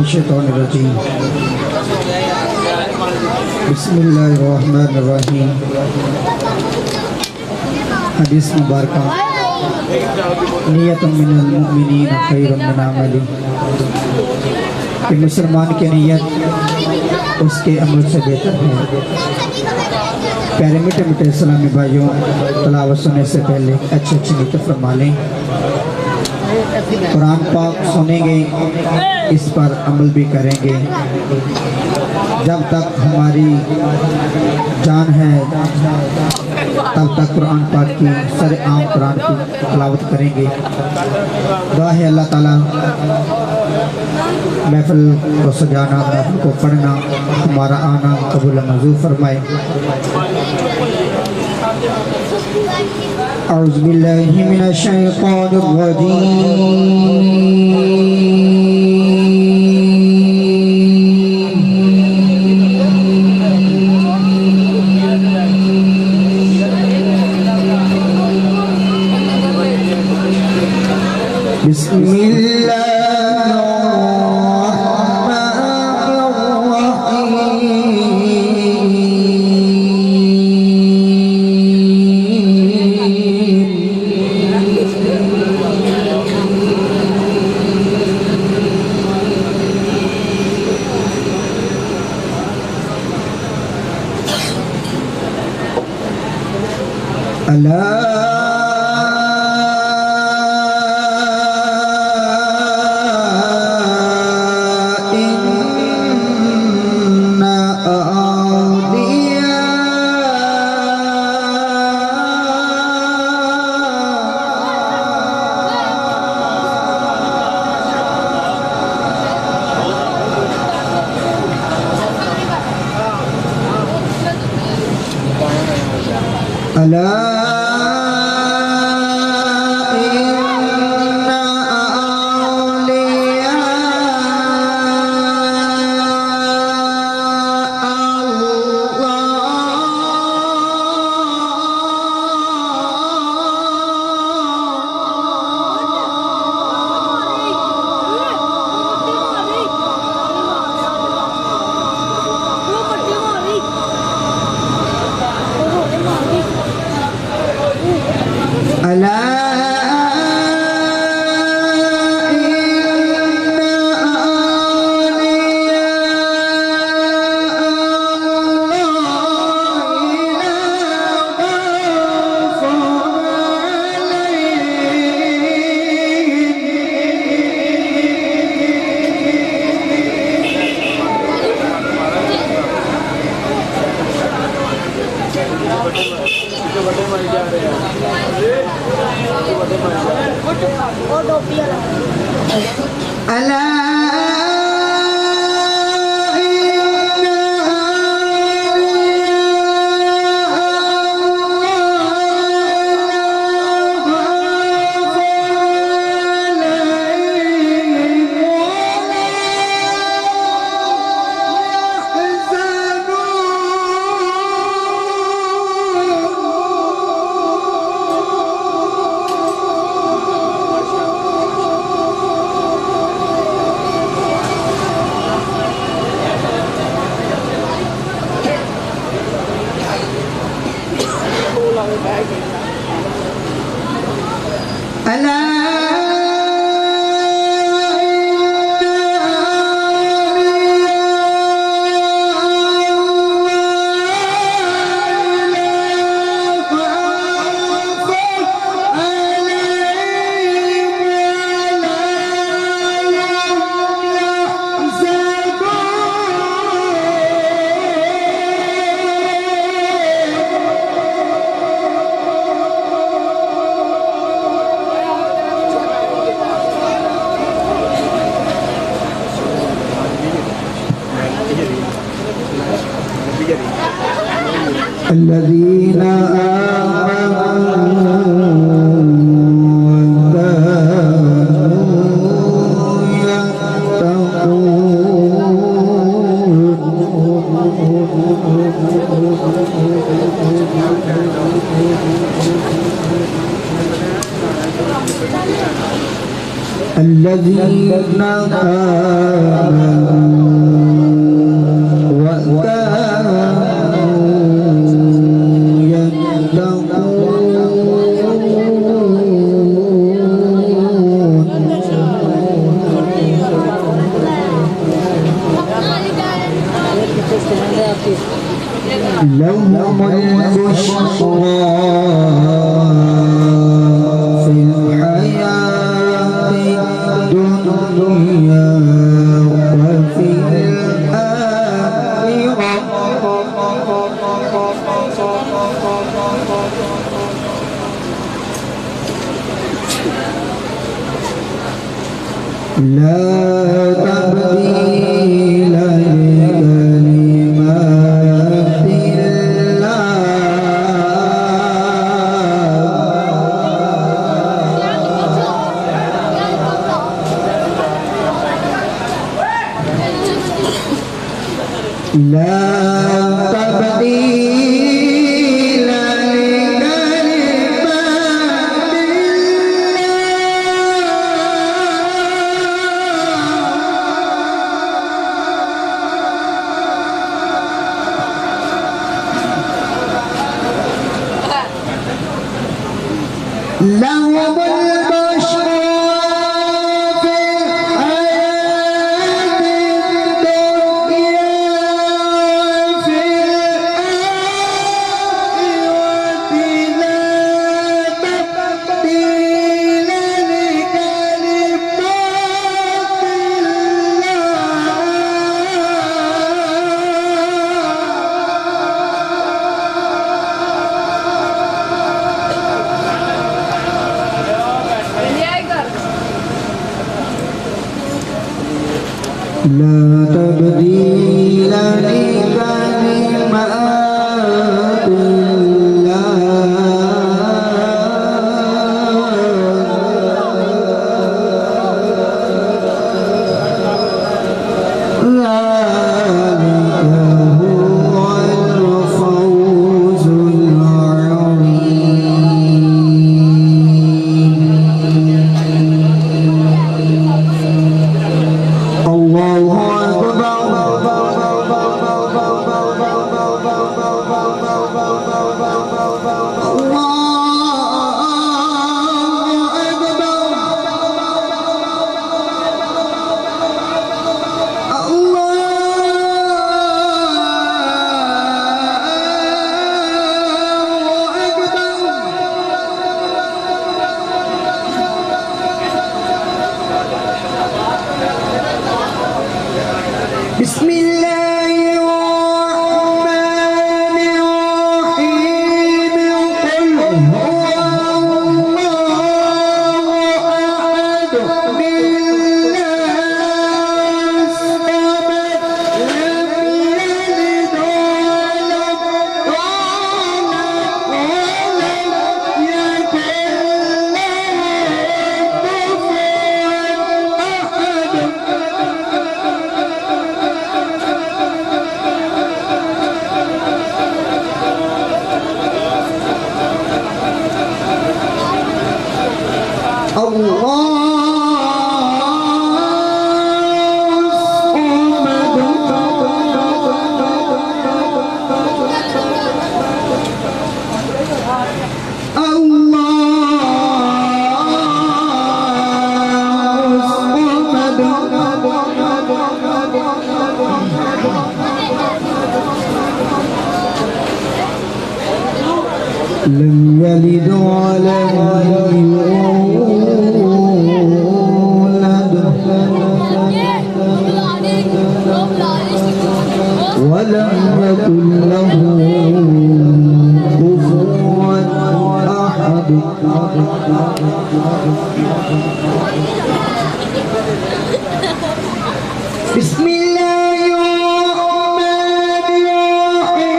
الشیطان الرجیم بسم اللہ الرحمن الرحیم حدیث مبارکہ نیت من المؤمنین خیر من عملی کہ مسلمان کی نیت اس کے عمل سے بہتر ہے۔ پیارے میٹھے میٹھے اسلامی بھائیوں، تلاوت سننے سے پہلے اچھی نیت فرما لیں۔ قرآن پاک سنیں گے، اس پر عمل بھی کریں گے۔ جب تک ہماری جان ہے تب تک قرآن پاک کی سر عام قرآن کی تلاوت کریں گے۔ دعا ہے اللہ تعالیٰ محفل کو سجانا، محفل کو پڑھنا، ہمارا آنا قبول منظور فرمائے۔ اعوذ باللہ من الشیطان الرجیم بسم اللہ الذين آمنوا الذين آمنوا لهم البشرى في الحياة الدنيا وفي الآخرة لا تبديل لكلمات الله لا تبديل لكلمات الله لهم البشرى في الحياة الدنيا وفي الآخرة لا تبديل لكلمات لا تبديل لكلمات ذلك هو الفوز العظيم الله أكبر بسم الله الرحمن الرحيم قل هو الله أحد الله الصمد لم يلد ولم يولد ولم يكن له لم يلد ولم يولد ولم يكن له كفوا أحد بسم الله الرحمن الرحيم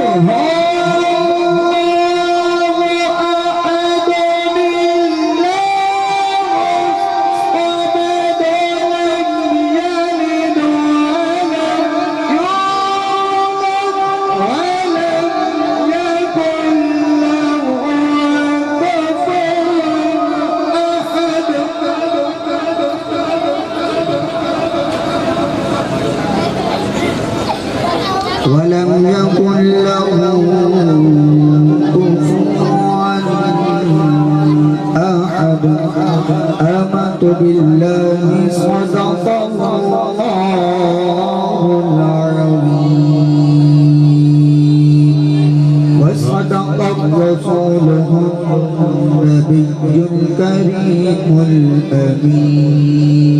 قل هو ولم يكن له كفوا أحد آمنت بالله صدق الله العظيم النبي الكريم الأمين